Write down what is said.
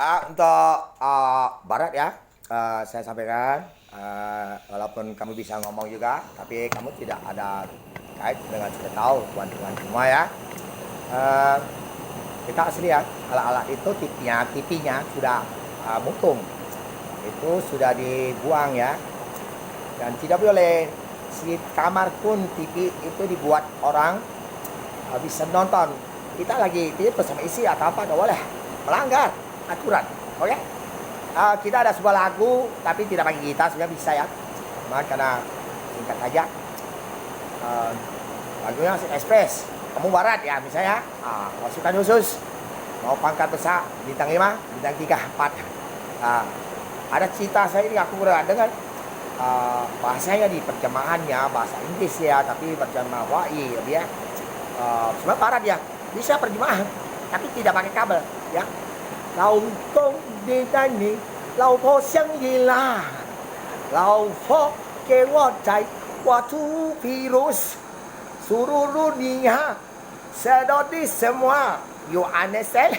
Untuk Barat ya, saya sampaikan, walaupun kamu bisa ngomong juga, tapi kamu tidak ada kait dengan sudah tahu tuan-tuan semua ya. Eh, kita asli ya, alat-alat itu tipinya sudah mungtung, itu sudah dibuang ya, dan tidak boleh si kamar pun TV itu dibuat orang bisa nonton. Kita lagi tidur bersama isi atau apa, tidak boleh melanggar aturan. Oke, kita ada sebuah lagu tapi tidak pakai gitar, sebenarnya bisa ya, cuma karena singkat saja. Uh, Lagunya Express, kamu Barat ya misalnya, pasukan khusus mau pangkat besar bintang 5, bintang 3, 4. Ada cita saya ini, aku pernah dengar bahasanya di terjemahannya bahasa Inggris ya, tapi terjemah Hawaii ya. Cuma Barat ya bisa terjemahan tapi tidak pakai kabel ya. 老公的带你，老婆想你啦，老婆给我在我肚皮肉，seluruh dunia sedot di semua, you understand?